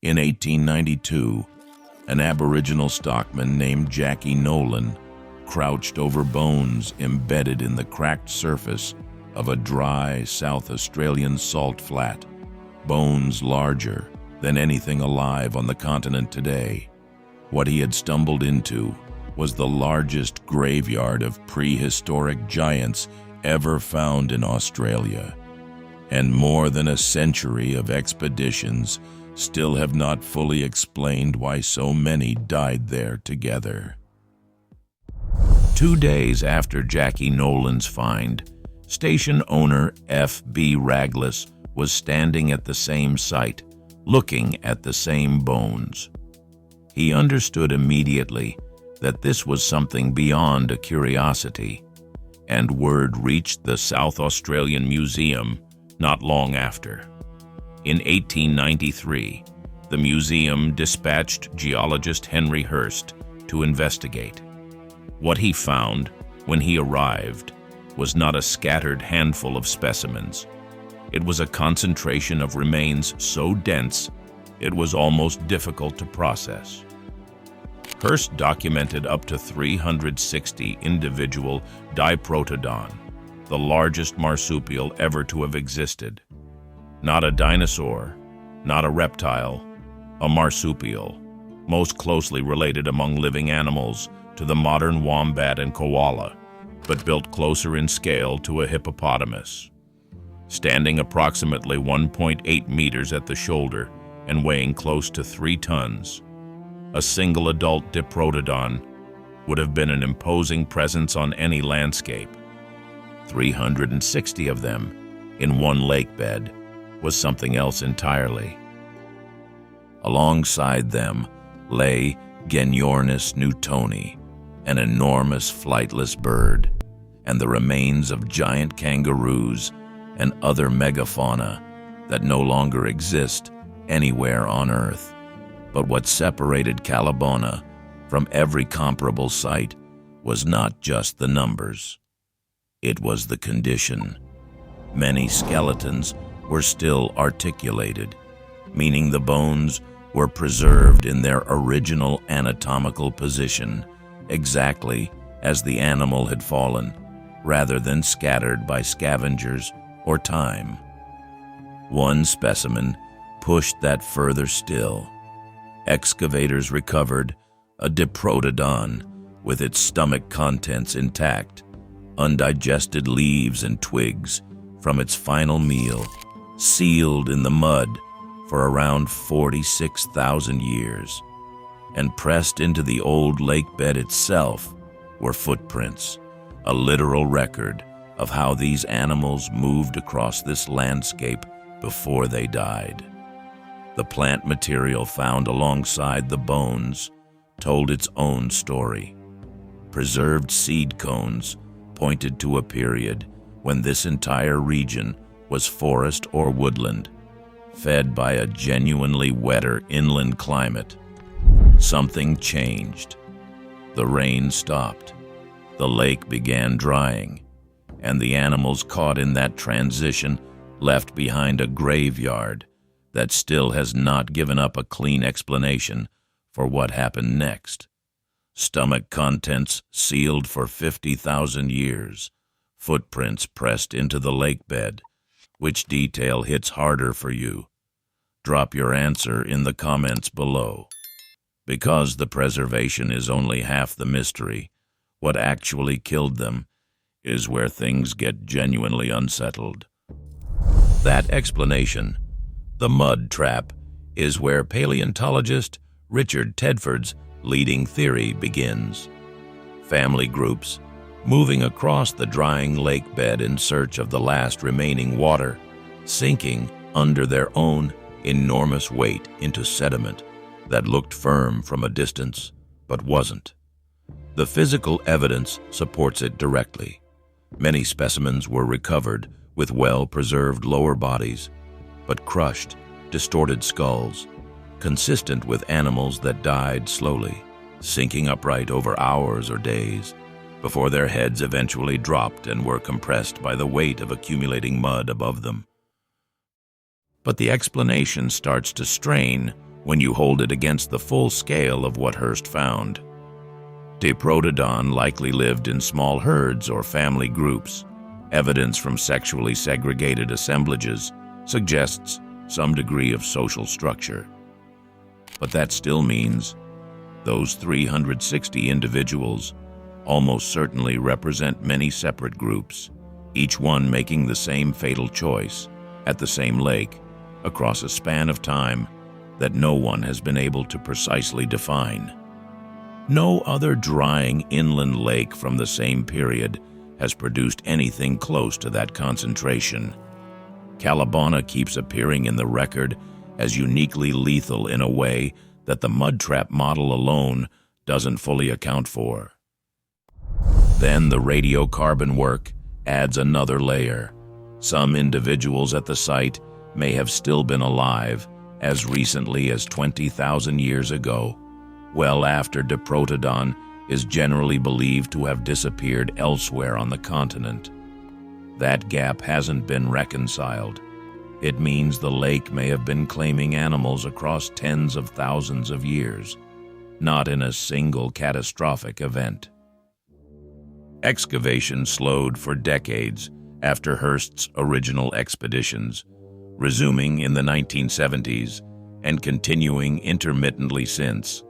In 1892, an Aboriginal stockman named Jackie Nolan crouched over bones embedded in the cracked surface of a dry South Australian salt flat, bones larger than anything alive on the continent today. What he had stumbled into was the largest graveyard of prehistoric giants ever found in Australia, and more than a century of expeditions still have not fully explained why so many died there together. 2 days after Jackie Nolan's find, station owner F.B. Raglas was standing at the same site, looking at the same bones. He understood immediately that this was something beyond a curiosity, and word reached the South Australian Museum not long after. In 1893, the museum dispatched geologist Henry Hurst to investigate. What he found when he arrived was not a scattered handful of specimens. It was a concentration of remains so dense it was almost difficult to process. Hurst documented up to 360 individual Diprotodon, the largest marsupial ever to have existed. Not a dinosaur, not a reptile, a marsupial, most closely related among living animals to the modern wombat and koala, but built closer in scale to a hippopotamus. Standing approximately 1.8 meters at the shoulder and weighing close to 3 tons, a single adult Diprotodon would have been an imposing presence on any landscape. 360 of them in one lake bed was something else entirely. Alongside them lay Genyornis newtoni, an enormous flightless bird, and the remains of giant kangaroos and other megafauna that no longer exist anywhere on Earth. But what separated Callabonna from every comparable site was not just the numbers. It was the condition. Many skeletons were still articulated, meaning the bones were preserved in their original anatomical position, exactly as the animal had fallen, rather than scattered by scavengers or time. One specimen pushed that further still. Excavators recovered a Diprotodon with its stomach contents intact, undigested leaves and twigs from its final meal, sealed in the mud for around 46,000 years. And pressed into the old lake bed itself were footprints, a literal record of how these animals moved across this landscape before they died. The plant material found alongside the bones told its own story. Preserved seed cones pointed to a period when this entire region was forest or woodland, fed by a genuinely wetter inland climate. Something changed. The rain stopped, the lake began drying, and the animals caught in that transition left behind a graveyard that still has not given up a clean explanation for what happened next. Stomach contents sealed for 50,000 years, footprints pressed into the lake bed. Which detail hits harder for you? Drop your answer in the comments below. Because the preservation is only half the mystery, what actually killed them is where things get genuinely unsettled. That explanation, the mud trap, is where paleontologist Richard Tedford's leading theory begins. Family groups, moving across the drying lake bed in search of the last remaining water, sinking under their own enormous weight into sediment that looked firm from a distance, but wasn't. The physical evidence supports it directly. Many specimens were recovered with well-preserved lower bodies, but crushed, distorted skulls, consistent with animals that died slowly, sinking upright over hours or days, before their heads eventually dropped and were compressed by the weight of accumulating mud above them. But the explanation starts to strain when you hold it against the full scale of what Hearst found. Diprotodon likely lived in small herds or family groups. Evidence from sexually segregated assemblages suggests some degree of social structure. But that still means those 360 individuals almost certainly represent many separate groups, each one making the same fatal choice at the same lake across a span of time that no one has been able to precisely define. No other drying inland lake from the same period has produced anything close to that concentration. Callabonna keeps appearing in the record as uniquely lethal in a way that the mud trap model alone doesn't fully account for. Then the radiocarbon work adds another layer. Some individuals at the site may have still been alive as recently as 20,000 years ago, well after Diprotodon is generally believed to have disappeared elsewhere on the continent. That gap hasn't been reconciled. It means the lake may have been claiming animals across tens of thousands of years, not in a single catastrophic event. Excavation slowed for decades after Hearst's original expeditions, resuming in the 1970s and continuing intermittently since,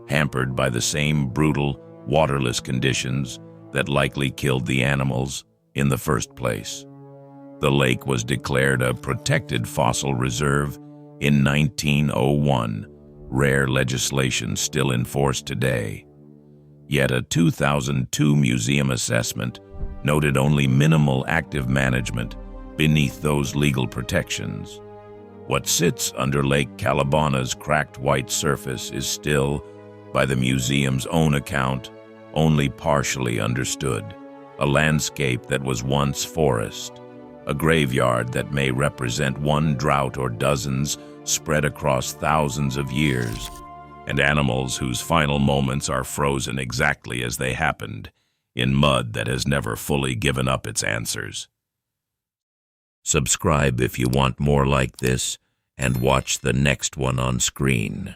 hampered by the same brutal, waterless conditions that likely killed the animals in the first place. The lake was declared a protected fossil reserve in 1901, rare legislation still in force today. Yet a 2002 museum assessment noted only minimal active management beneath those legal protections. What sits under Lake Callabonna's cracked white surface is still, by the museum's own account, only partially understood. A landscape that was once forest, a graveyard that may represent one drought or dozens spread across thousands of years, and animals whose final moments are frozen exactly as they happened, in mud that has never fully given up its answers. Subscribe if you want more like this, and watch the next one on screen.